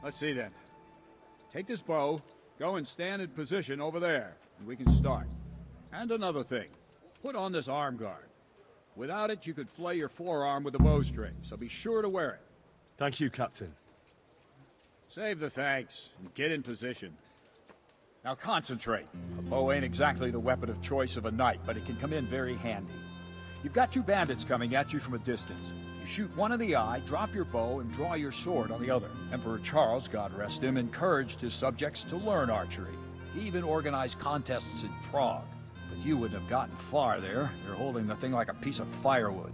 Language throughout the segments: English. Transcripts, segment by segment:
Let's see then. Take this bow, go and stand in position over there, and we can start. And another thing, put on this arm guard. Without it, you could flay your forearm with a bowstring, so be sure to wear it. Thank you, Captain. Save the thanks, and get in position. Now concentrate. A bow ain't exactly the weapon of choice of a knight, but it can come in very handy. You've got two bandits coming at you from a distance. You shoot one in the eye, drop your bow, and draw your sword on the other. Emperor Charles, God rest him, encouraged his subjects to learn archery. He even organized contests in Prague. But you wouldn't have gotten far there. You're holding the thing like a piece of firewood.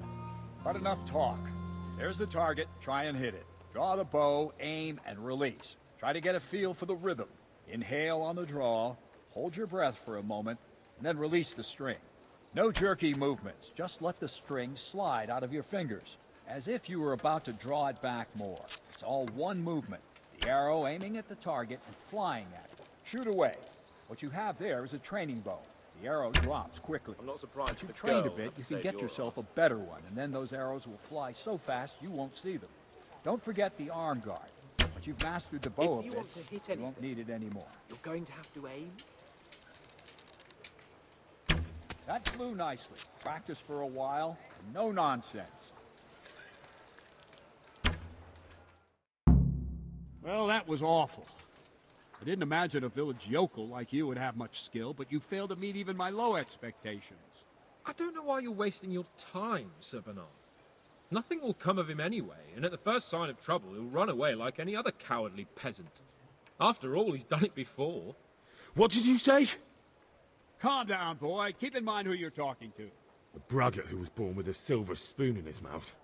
But enough talk. There's the target. Try and hit it. Draw the bow, aim, and release. Try to get a feel for the rhythm. Inhale on the draw, hold your breath for a moment, and then release the string. No jerky movements. Just let the string slide out of your fingers, as if you were about to draw it back more. It's all one movement. The arrow aiming at the target and flying at it. Shoot away. What you have there is a training bow. The arrow drops quickly. I'm not surprised. If you trained a bit, you can get yourself a better one, and then those arrows will fly so fast you won't see them. Don't forget the arm guard. Once you've mastered the bow a bit, you won't need it anymore. You're going to have to aim. That flew nicely. Practice for a while, and no nonsense. Well, that was awful. I didn't imagine a village yokel like you would have much skill, but you failed to meet even my low expectations. I don't know why you're wasting your time, Sir Bernard. Nothing will come of him anyway, and at the first sign of trouble, he'll run away like any other cowardly peasant. After all, he's done it before. What did you say? Calm down, boy. Keep in mind who you're talking to. A braggart who was born with a silver spoon in his mouth.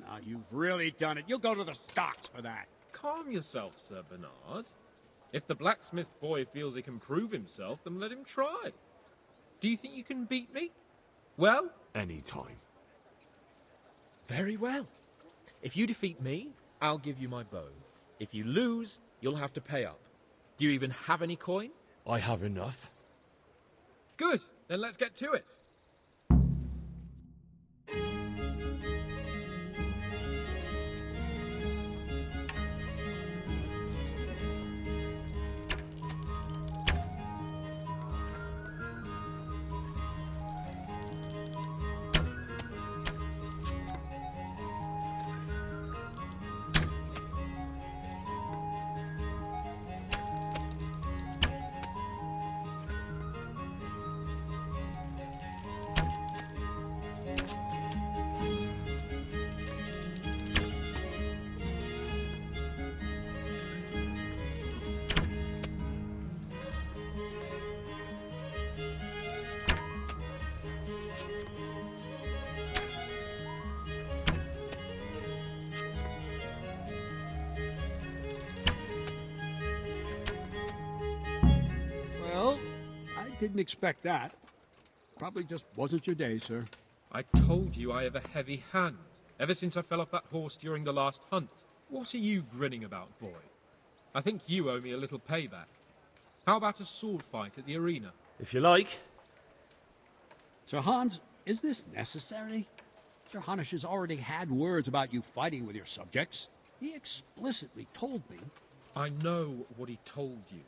Now, you've really done it. You'll go to the stocks for that. Calm yourself, Sir Bernard. If the blacksmith boy feels he can prove himself, then let him try. Do you think you can beat me? Well? Any time. Very well. If you defeat me, I'll give you my bow. If you lose, you'll have to pay up. Do you even have any coin? I have enough. Good. Then let's get to it. Didn't expect that. Probably just wasn't your day, sir. I told you I have a heavy hand, ever since I fell off that horse during the last hunt. What are you grinning about, boy? I think you owe me a little payback. How about a sword fight at the arena? If you like. Sir Hans, is this necessary? Sir Hanush has already had words about you fighting with your subjects. He explicitly told me. I know what he told you.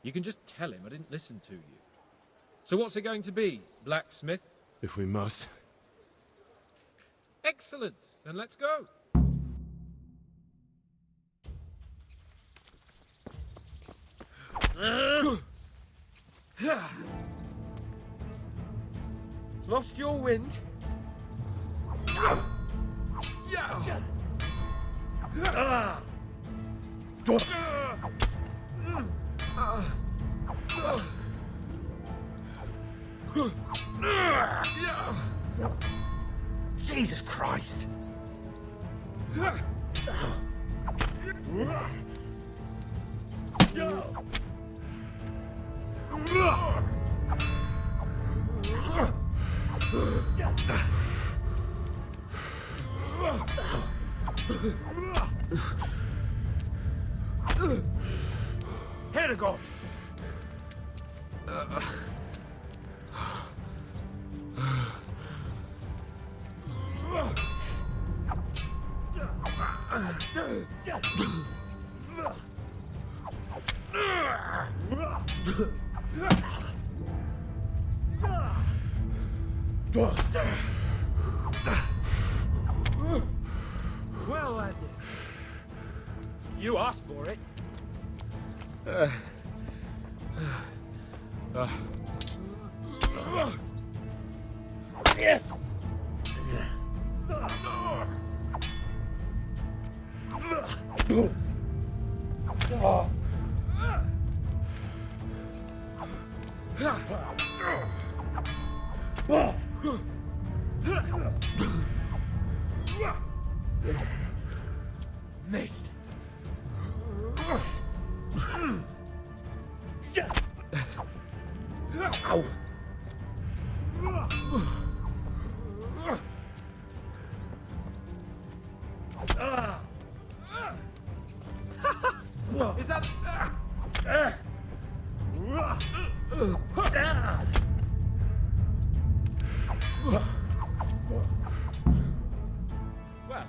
You can just tell him I didn't listen to you. So what's it going to be, blacksmith? If we must. Excellent. Then let's go. Lost your wind? Jesus Christ! Herregud! Well, Andy. You asked for it. Missed. Is that... Well,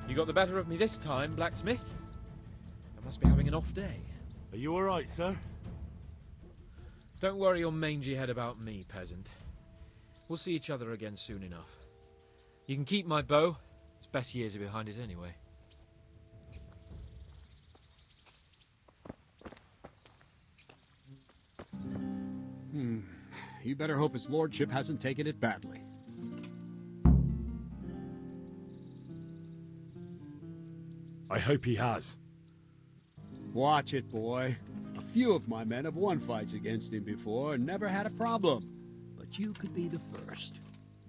you got the better of me this time, blacksmith. I must be having an off day. Are you alright, sir? Don't worry your mangy head about me, peasant. We'll see each other again soon enough. You can keep my bow. Its best years are behind it anyway. You better hope his lordship hasn't taken it badly. I hope he has. Watch it, boy. A few of my men have won fights against him before and never had a problem. But you could be the first.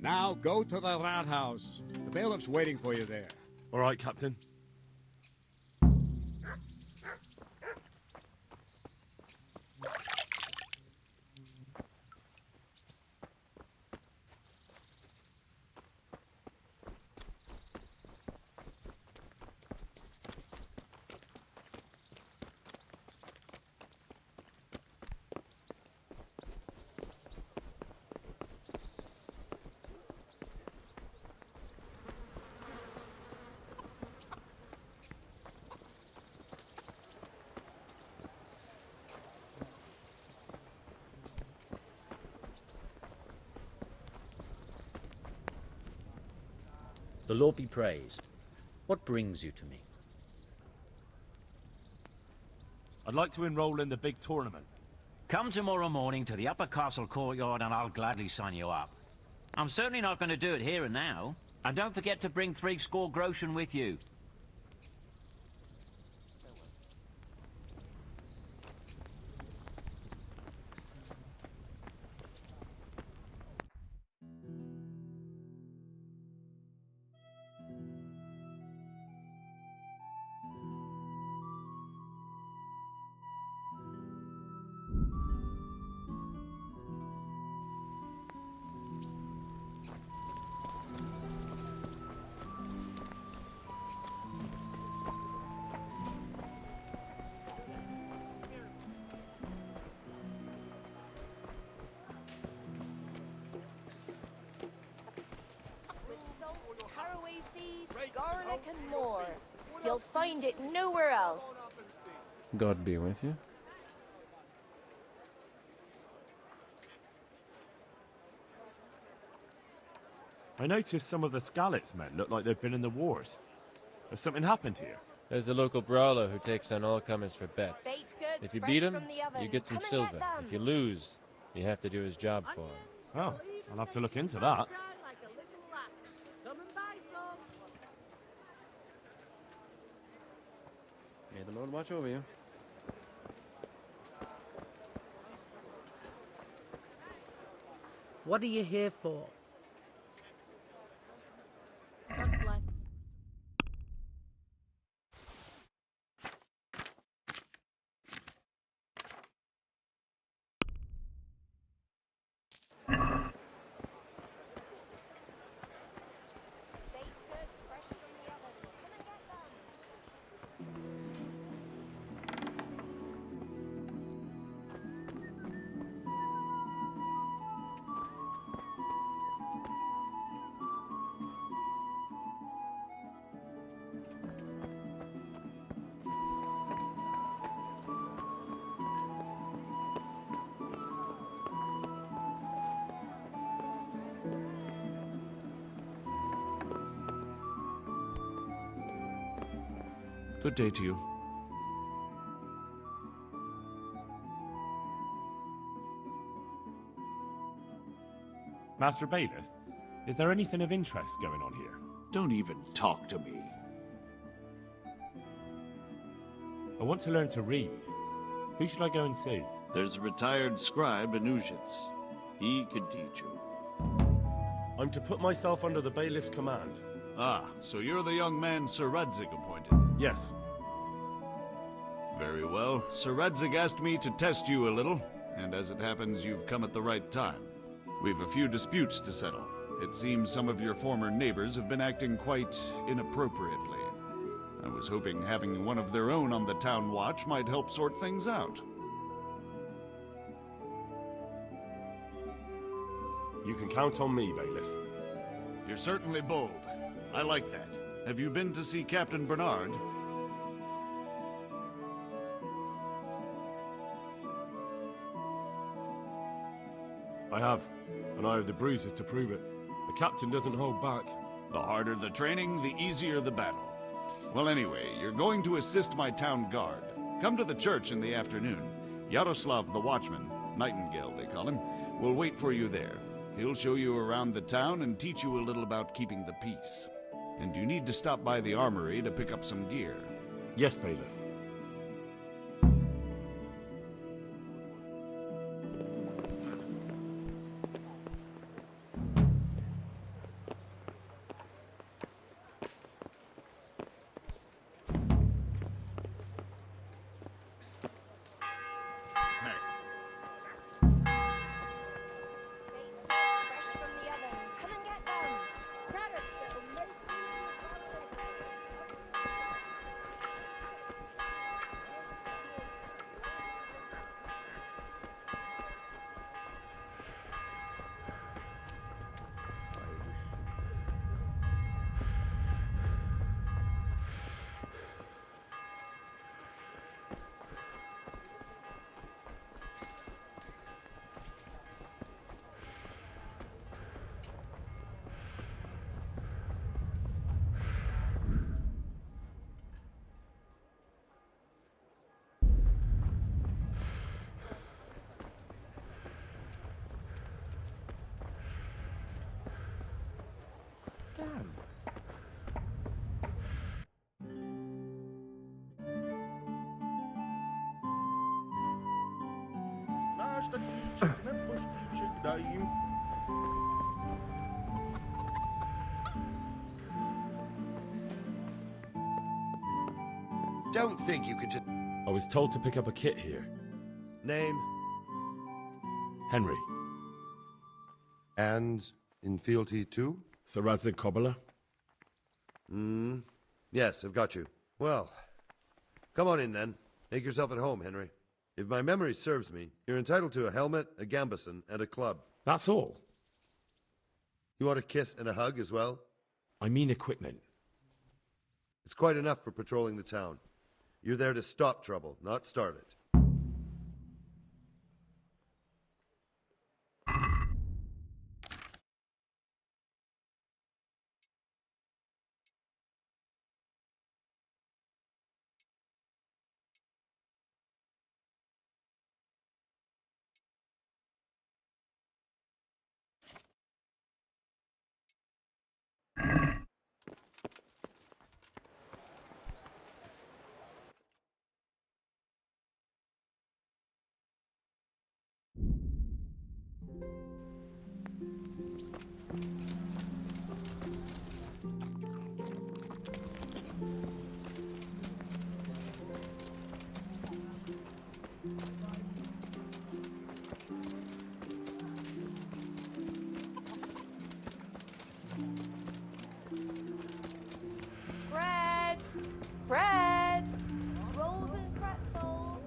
Now go to the rat house. The bailiff's waiting for you there. Alright, Captain. The Lord be praised. What brings you to me? I'd like to enroll in the big tournament. Come tomorrow morning to the upper castle courtyard and I'll gladly sign you up. I'm certainly not going to do it here and now. And don't forget to bring 30 groschen with you. Caraway seeds, garlic and more. You'll find it nowhere else. God be with you. I noticed some of the Scalit's men look like they've been in the wars. Has something happened here? There's a local brawler who takes on all comers for bets. Baked goods If you fresh beat him, from the oven. you get some Come and silver. get them. If you lose, you have to do his job for him. Oh, I'll have to look into that. May the Lord watch over you. What are you here for? God bless. Baked goods fresh from the oven. Come and get them. Good day to you. Master Bailiff, is there anything of interest going on here? Don't even talk to me. I want to learn to read. Who should I go and see? There's a retired scribe in Uzhitz. He could teach you. I'm to put myself under the bailiff's command. Ah, so you're the young man Sir Radzig appointed. Yes. Very well. Sir Radzig asked me to test you a little, and as it happens, you've come at the right time. We've a few disputes to settle. It seems some of your former neighbors have been acting quite inappropriately. I was hoping having one of their own on the town watch might help sort things out. You can count on me, bailiff. You're certainly bold. I like that. Have you been to see Captain Bernard? I have, and I have the bruises to prove it. The captain doesn't hold back. The harder the training, the easier the battle. Well, anyway, you're going to assist my town guard. Come to the church in the afternoon. Yaroslav the watchman, Nightingale they call him, will wait for you there. He'll show you around the town and teach you a little about keeping the peace. And you need to stop by the armory to pick up some gear. Yes, Bailiff. Fresh from the oven. Come and get them. Carrots that'll make you Damn. Don't think you could just... I was told to pick up a kit here. Name? Henry. And in fealty too? Sir Radzig Cobbler. Yes, I've got you. Well, come on in then. Make yourself at home, Henry. If my memory serves me, you're entitled to a helmet, a gambeson, and a club. That's all. You want a kiss and a hug as well? I mean equipment. It's quite enough for patrolling the town. You're there to stop trouble, not start it. Bread! Bread! Rolls and pretzels!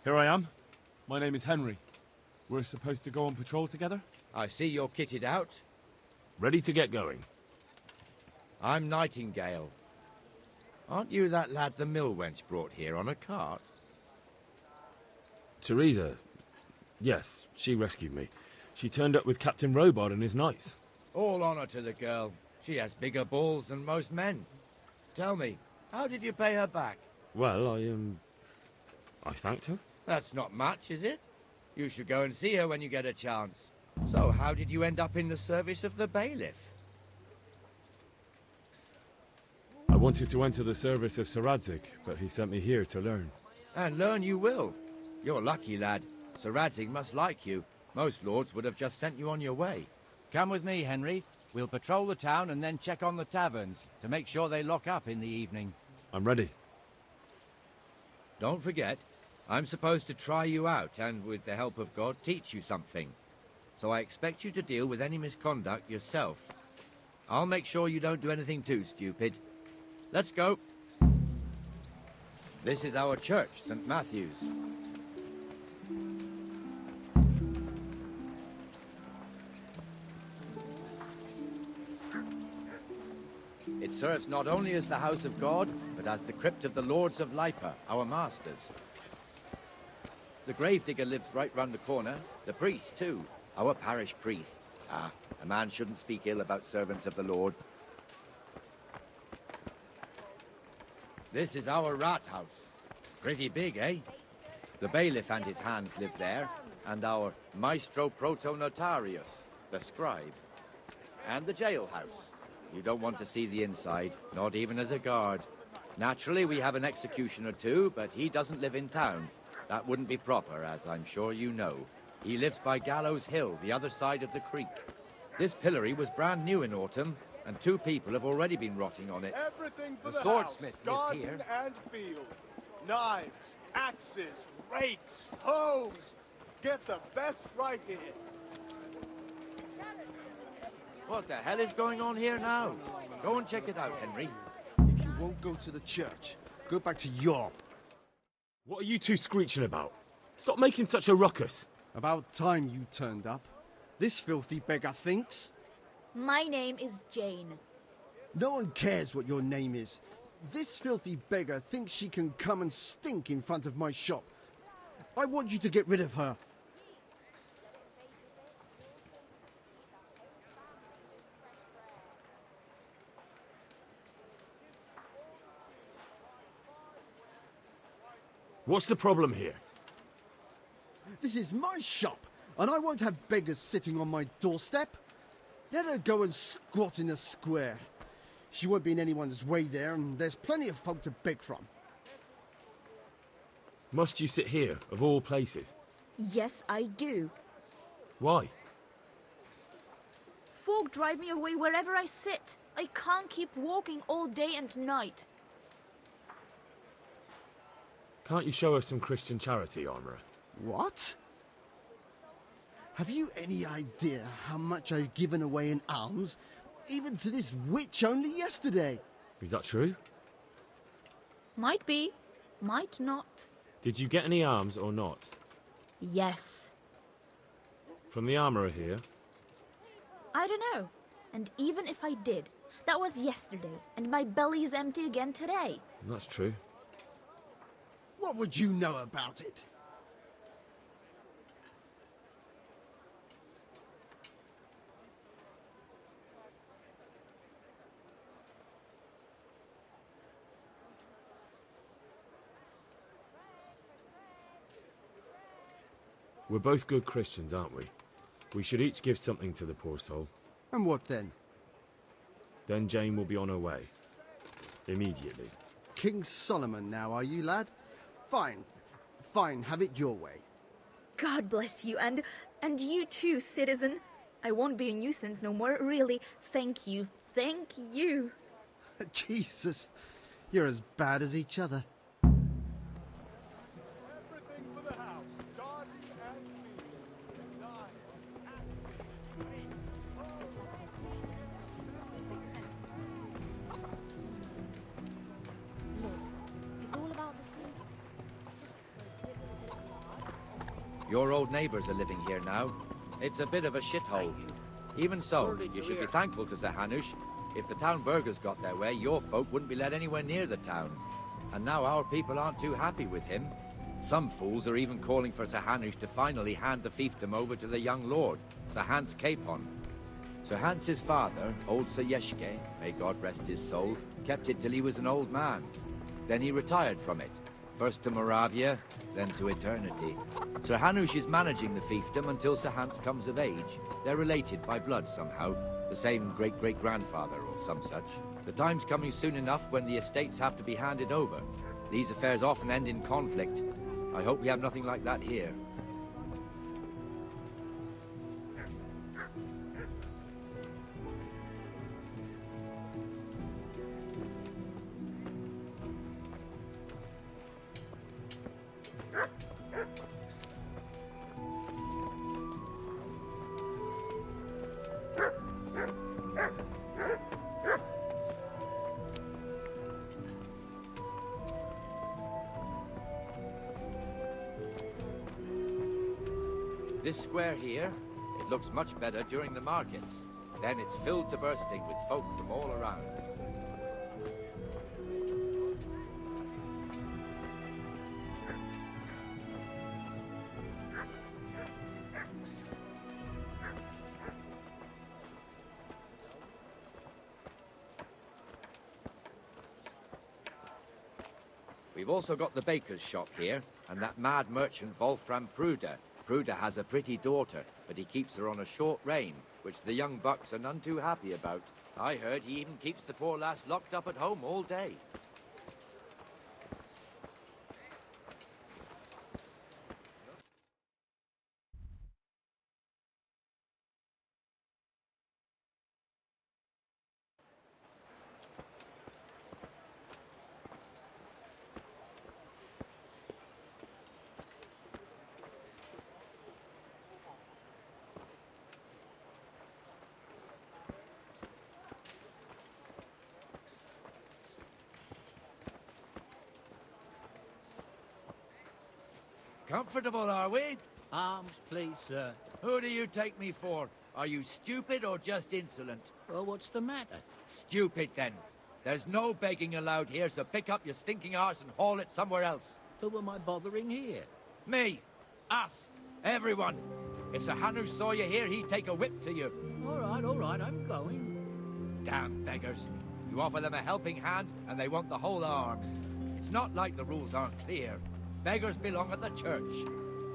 Here I am. My name is Henry. We're supposed to go on patrol together? I see you're kitted out. Ready to get going. I'm Nightingale. Aren't you that lad the mill wench brought here on a cart? Teresa. Yes, she rescued me. She turned up with Captain Robard and his knights. All honor to the girl. She has bigger balls than most men. Tell me, how did you pay her back? Well, I thanked her. That's not much, is it? You should go and see her when you get a chance. So, how did you end up in the service of the bailiff? I wanted to enter the service of Sir Radzig, but he sent me here to learn. And learn you will. You're lucky, lad. Sir Radzig must like you. Most lords would have just sent you on your way. Come with me, Henry. We'll patrol the town and then check on the taverns to make sure they lock up in the evening. I'm ready. Don't forget, I'm supposed to try you out and, with the help of God, teach you something. So I expect you to deal with any misconduct yourself. I'll make sure you don't do anything too stupid. Let's go. This is our church, St. Matthew's. It serves not only as the house of God, but as the crypt of the lords of Lipa, our masters. The gravedigger lives right round the corner. The priest, too. Our parish priest. Ah, a man shouldn't speak ill about servants of the Lord. This is our rat house. Pretty big, eh? The bailiff and his hands live there, and our maestro protonotarius, the scribe. And the jailhouse. You don't want to see the inside, not even as a guard. Naturally, we have an executioner too, but he doesn't live in town. That wouldn't be proper, as I'm sure you know. He lives by Gallows Hill, the other side of the creek. This pillory was brand new in autumn, and 2 people have already been rotting on it. Everything for the the swordsmith house, lives here. garden and field. Knives, axes, rakes, hoes. Get the best right here. What the hell is going on here now? Go and check it out, Henry. If you won't go to the church, go back to York. What are you two screeching about? Stop making such a ruckus. About time you turned up. This filthy beggar thinks. My name is Jane. No one cares what your name is. This filthy beggar thinks she can come and stink in front of my shop. I want you to get rid of her. What's the problem here? This is my shop, and I won't have beggars sitting on my doorstep. Let her go and squat in the square. She won't be in anyone's way there, and there's plenty of folk to beg from. Must you sit here, of all places? Yes, I do. Why? Folk drive me away wherever I sit. I can't keep walking all day and night. Can't you show us some Christian charity, Armourer? What? Have you any idea how much I've given away in alms, even to this witch only yesterday? Is that true? Might be, might not. Did you get any alms or not? Yes. From the Armourer here? I don't know. And even if I did, that was yesterday, and my belly's empty again today. That's true. What would you know about it? We're both good Christians, aren't we? We should each give something to the poor soul. And what then? Then Jane will be on her way. Immediately. King Solomon now, are you, lad? Fine. Fine, have it your way. God bless you, and you too, citizen. I won't be a nuisance no more, really. Thank you. Thank you. Jesus, you're as bad as each other. Everything for the house, garden and field. Knives, It's all about the season. Your old neighbours are living here now. It's a bit of a shithole. Even so, you should be thankful to Sir Hanush. If the town burghers got their way, your folk wouldn't be let anywhere near the town. And now our people aren't too happy with him. Some fools are even calling for Sir Hanush to finally hand the fiefdom over to the young lord, Sir Hans Capon. Sir Hans's father, old Sir Yeshke, may God rest his soul, kept it till he was an old man. Then he retired from it, first to Moravia, then to eternity. Sir Hanush is managing the fiefdom until Sir Hans comes of age. They're related by blood somehow, the same great-great-grandfather or some such. The time's coming soon enough when the estates have to be handed over. These affairs often end in conflict. I hope we have nothing like that here. This square here, it looks much better during the markets. Then it's filled to bursting with folk from all around. We've also got the baker's shop here, and that mad merchant Wolfram Pruder. Pruder has a pretty daughter, but he keeps her on a short rein, which the young bucks are none too happy about. I heard he even keeps the poor lass locked up at home all day. Comfortable, are we? Arms, please, sir. Who do you take me for? Are you stupid or just insolent? Well, what's the matter? Stupid, then. There's no begging allowed here, so pick up your stinking arse and haul it somewhere else. Who am I bothering here? Me. Us. Everyone. If Sir Hanush saw you here, he'd take a whip to you. All right, I'm going. Damn beggars. You offer them a helping hand, and they want the whole arm. It's not like the rules aren't clear. Beggars belong at the church.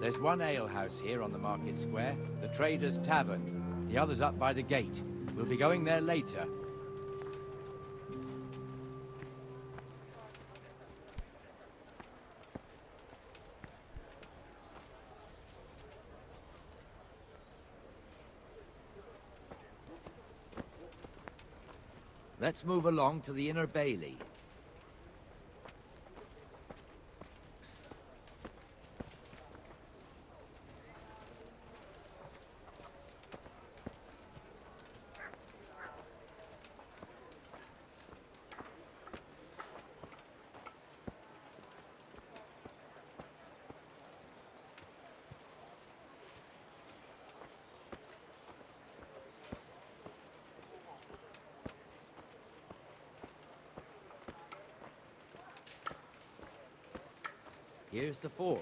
There's one alehouse here on the market square, the Trader's Tavern. The other's up by the gate. We'll be going there later. Let's move along to the Inner Bailey. Here's the forge.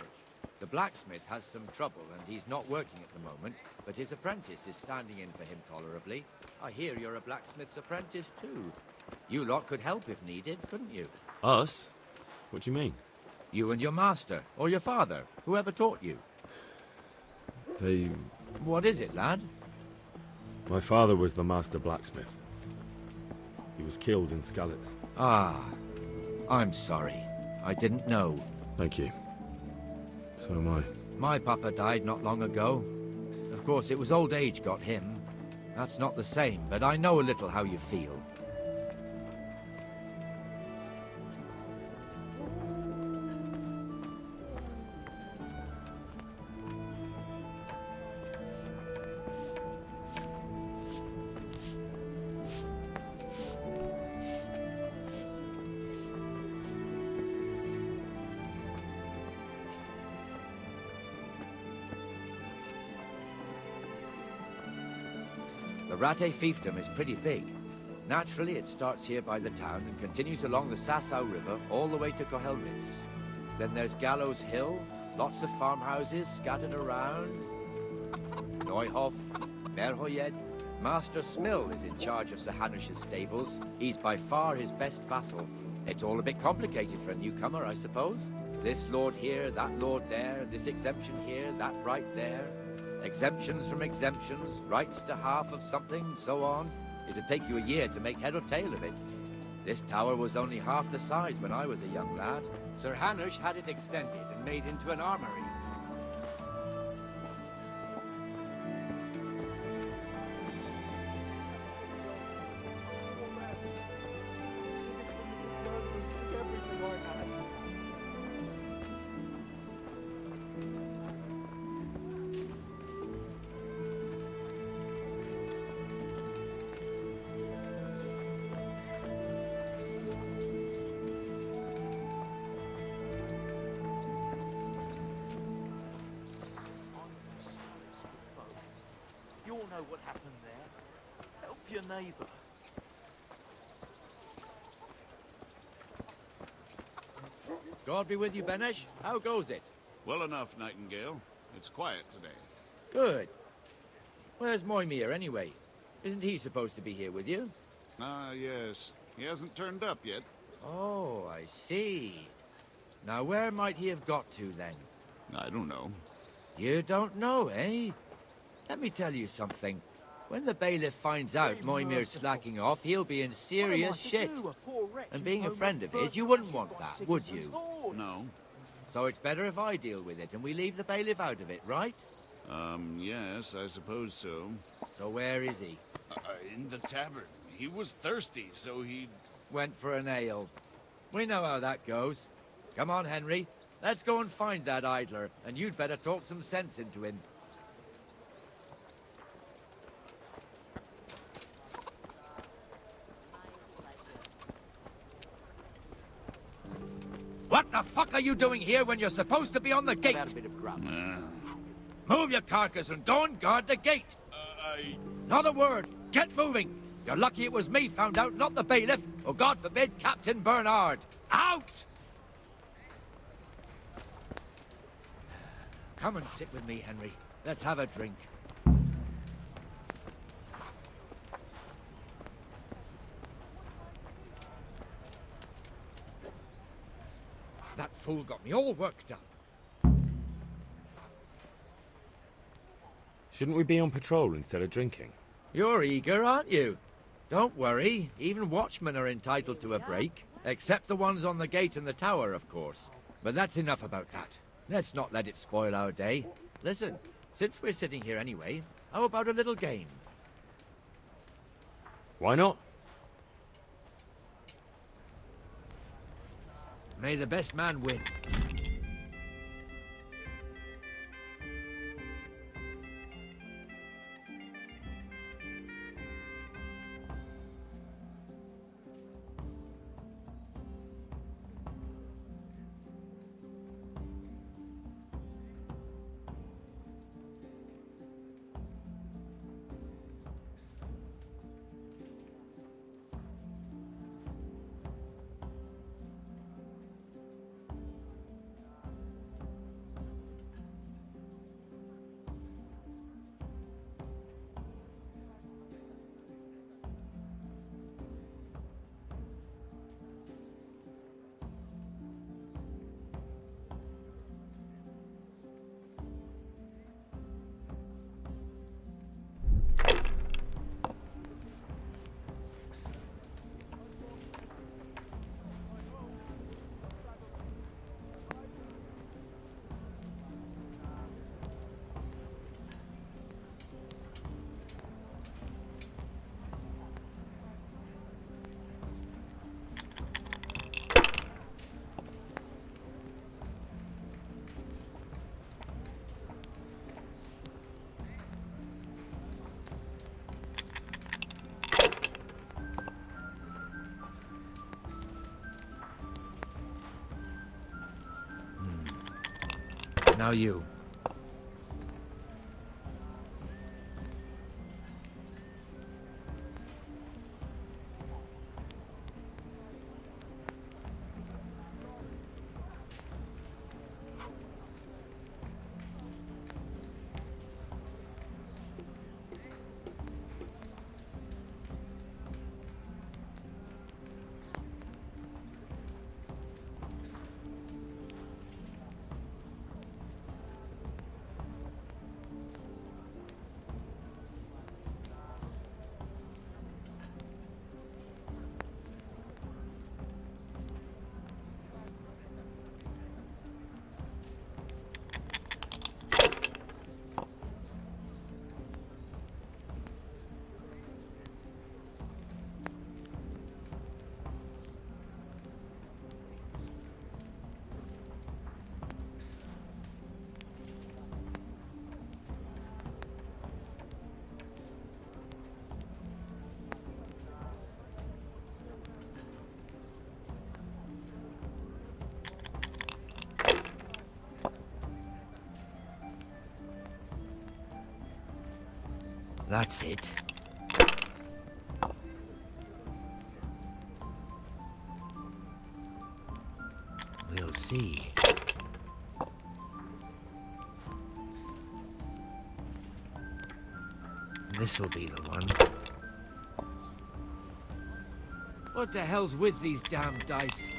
The blacksmith has some trouble and he's not working at the moment, but his apprentice is standing in for him tolerably. I hear you're a blacksmith's apprentice too. You lot could help if needed, couldn't you? Us? What do you mean? You and your master, or your father, whoever taught you. They... What is it, lad? My father was the master blacksmith. He was killed in Skalitz. Ah, I'm sorry. I didn't know. Thank you. So am I. My papa died not long ago. Of course, it was old age got him. That's not the same, but I know a little how you feel. The Rate fiefdom is pretty big. Naturally, it starts here by the town and continues along the Sasau River all the way to Kohelnitz. Then there's Gallows Hill, lots of farmhouses scattered around. Neuhof, Merhoyed. Master Smill is in charge of Sir Hanush's stables. He's by far his best vassal. It's all a bit complicated for a newcomer, I suppose. This lord here, that lord there, this exemption here, that right there. Exemptions from exemptions, rights to half of something, so on. It'd take you a year to make head or tail of it. This tower was only half the size when I was a young lad. Sir Hanush had it extended and made into an armory. You all know what happened there. Help your neighbour. God be with you, Benesh. How goes it? Well enough, Nightingale. It's quiet today. Good. Where's Moimir, anyway? Isn't he supposed to be here with you? Ah, yes. He hasn't turned up yet. Oh, I see. Now, where might he have got to, then? I don't know. You don't know, eh? Let me tell you something. When the bailiff finds out Moimir's slacking off, he'll be in serious shit. And being a friend of his, you wouldn't want that, would you? No. So it's better if I deal with it and we leave the bailiff out of it, right? Yes, I suppose so. So where is he? In the tavern. He was thirsty, so he... Went for an ale. We know how that goes. Come on, Henry. Let's go and find that idler, and you'd better talk some sense into him. What the fuck are you doing here when you're supposed to be on the gate? Move your carcass and go and guard the gate. Not a word. Get moving. You're lucky it was me found out, not the bailiff, or God forbid, Captain Bernard. Out! Come and sit with me, Henry. Let's have a drink. That fool got me all worked up. Shouldn't we be on patrol instead of drinking? You're eager, aren't you? Don't worry. Even watchmen are entitled to a break. Except the ones on the gate and the tower, of course. But that's enough about that. Let's not let it spoil our day. Listen, since we're sitting here anyway, how about a little game? Why not? May the best man win. Now you. That's it. We'll see. This'll be the one. What the hell's with these damn dice?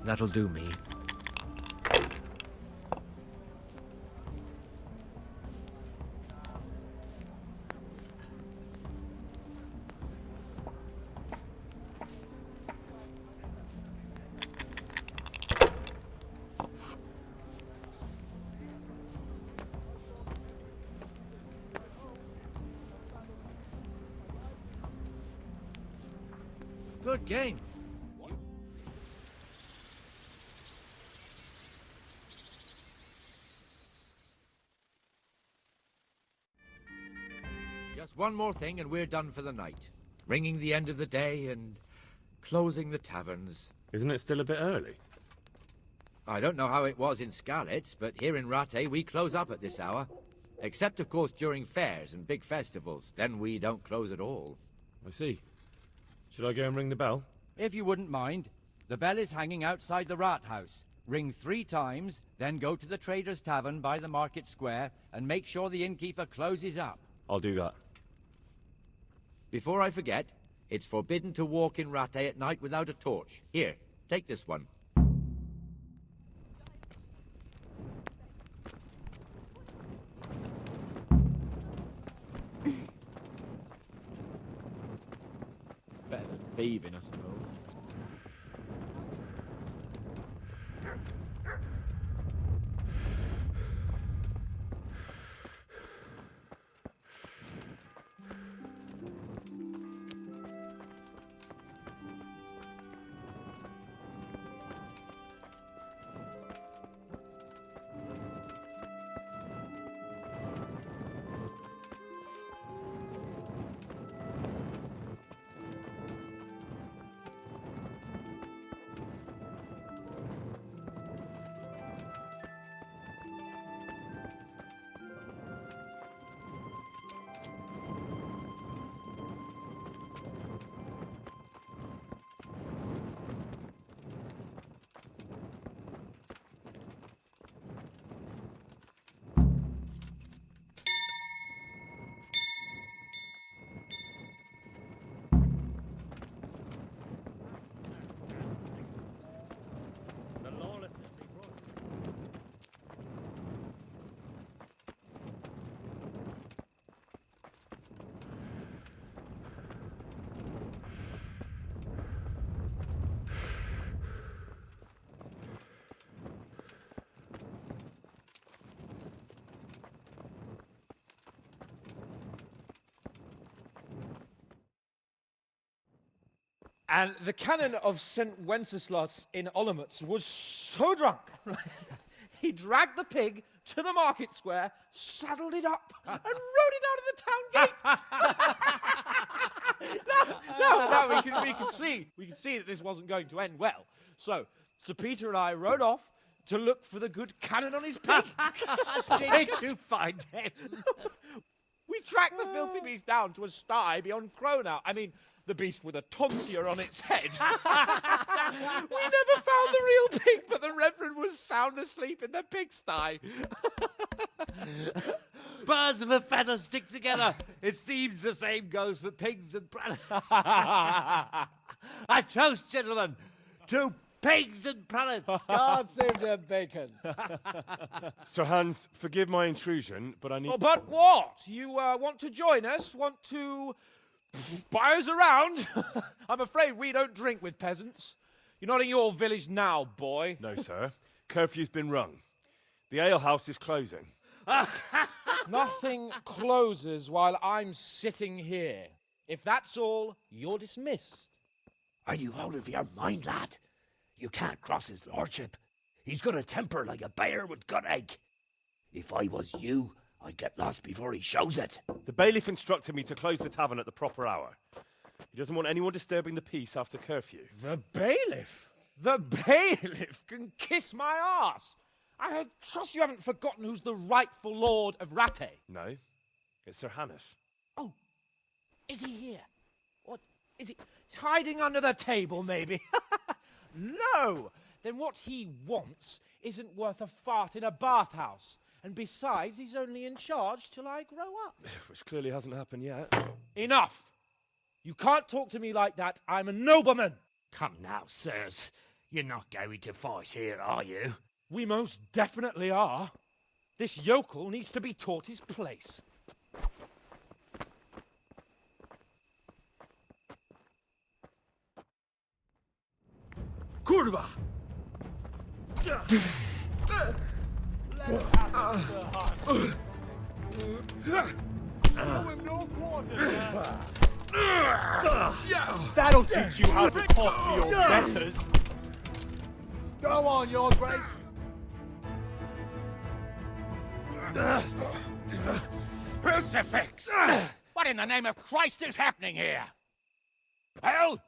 That'll do me. Good game. Just one more thing and we're done for the night. Ringing the end of the day and closing the taverns. Isn't it still a bit early? I don't know how it was in Skalitz, but here in Rattay we close up at this hour. Except, of course, during fairs and big festivals. Then we don't close at all. I see. Should I go and ring the bell? If you wouldn't mind. The bell is hanging outside the Rathaus. Ring 3 times, then go to the Trader's Tavern by the Market Square and make sure the innkeeper closes up. I'll do that. Before I forget, it's forbidden to walk in Rattay at night without a torch. Here, take this one. Better than thieving, I suppose. And the canon of St. Wenceslas in Olomouc was so drunk, he dragged the pig to the market square, saddled it up, and rode it out of the town gate. No, we can see that this wasn't going to end well. So, Sir Peter and I rode off to look for the good canon on his pig. Did you find him? We tracked the filthy beast down to a sty beyond Cronau. I mean, the beast with a tonsure on its head. We never found the real pig, but the Reverend was sound asleep in the pigsty. Birds of a feather stick together. It seems the same goes for pigs and brannets. A toast, gentlemen, to pigs and planets. God save the bacon. Sir Hans, forgive my intrusion, but I need... Oh, but what? You want to join us? Want to buy us around? I'm afraid we don't drink with peasants. You're not in your village now, boy. No, sir. Curfew's been rung. The alehouse is closing. Nothing closes while I'm sitting here. If that's all, you're dismissed. Are you out of your mind, lad? You can't cross his lordship. He's got a temper like a bear with gut ache. If I was you, I'd get lost before he shows it. The bailiff instructed me to close the tavern at the proper hour. He doesn't want anyone disturbing the peace after curfew. The bailiff? The bailiff can kiss my arse. I trust you haven't forgotten who's the rightful lord of Rattay. No, it's Sir Hannes. Oh, is he here? What, is he hiding under the table, maybe? No! Then what he wants isn't worth a fart in a bathhouse. And besides, he's only in charge till I grow up. Which clearly hasn't happened yet. Enough! You can't talk to me like that. I'm a nobleman. Come now, sirs. You're not going to fight here, are you? We most definitely are. This yokel needs to be taught his place. Kurwa! That'll teach you how to talk to your betters. Go on, Your Grace. Crucifix! What in the name of Christ is happening here? Hell?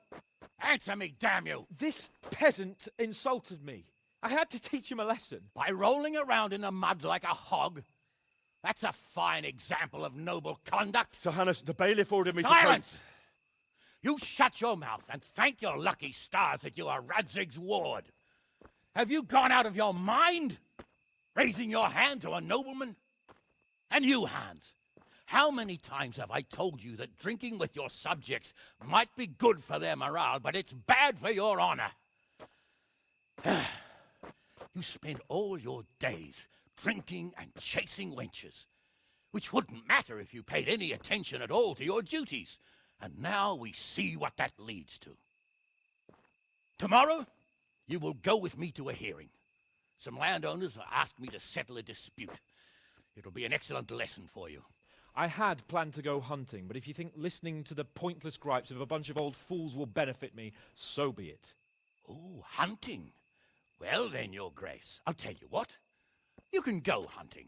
Answer me, damn you! This peasant insulted me. I had to teach him a lesson. By rolling around in the mud like a hog? That's a fine example of noble conduct. Sir Hannes, the bailiff ordered me Silence! You shut your mouth and thank your lucky stars that you are Radzig's ward. Have you gone out of your mind? Raising your hand to a nobleman? And you, Hans, how many times have I told you that drinking with your subjects might be good for their morale, but it's bad for your honor? You spend all your days drinking and chasing wenches, which wouldn't matter if you paid any attention at all to your duties. And now we see what that leads to. Tomorrow, you will go with me to a hearing. Some landowners have asked me to settle a dispute. It'll be an excellent lesson for you. I had planned to go hunting, but if you think listening to the pointless gripes of a bunch of old fools will benefit me, so be it. Oh, hunting. Well then, Your Grace, I'll tell you what. You can go hunting.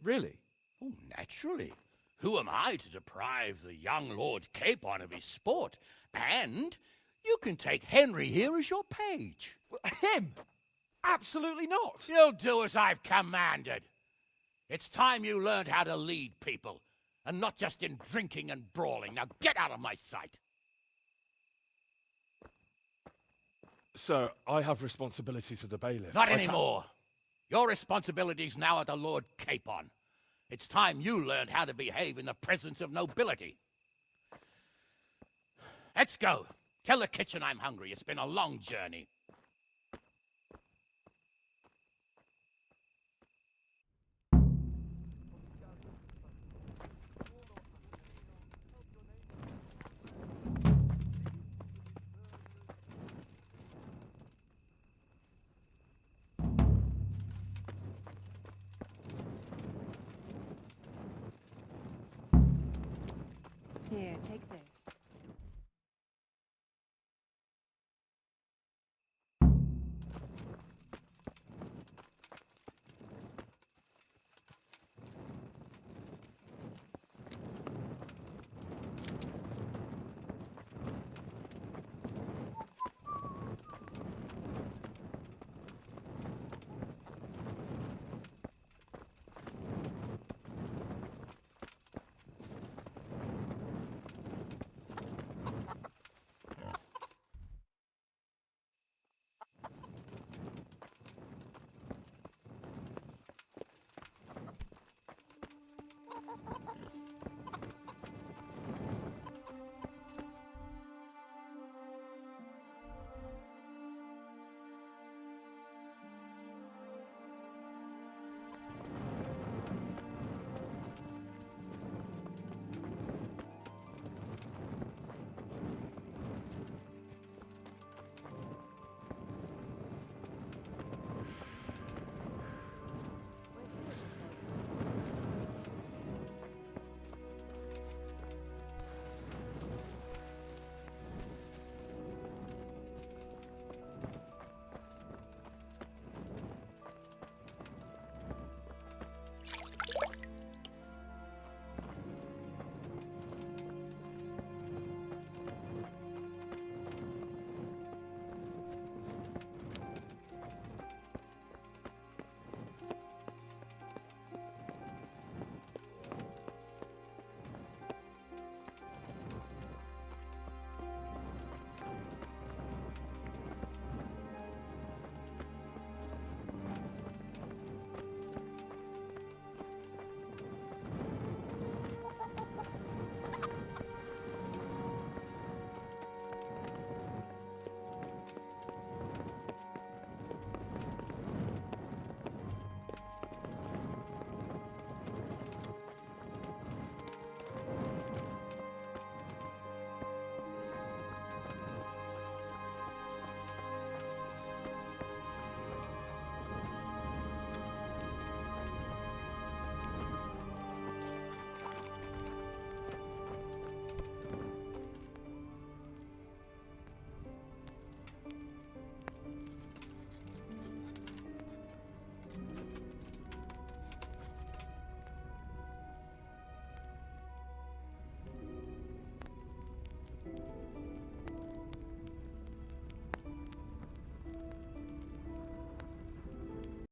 Really? Oh, naturally. Who am I to deprive the young Lord Capon of his sport? And you can take Henry here as your page. Him? Absolutely not. You'll do as I've commanded. It's time you learned how to lead people, and not just in drinking and brawling. Now get out of my sight. Sir, I have responsibilities of the bailiff. Not anymore. Your responsibilities now are the Lord Capon. It's time you learned how to behave in the presence of nobility. Let's go. Tell the kitchen I'm hungry. It's been a long journey. Here, take this.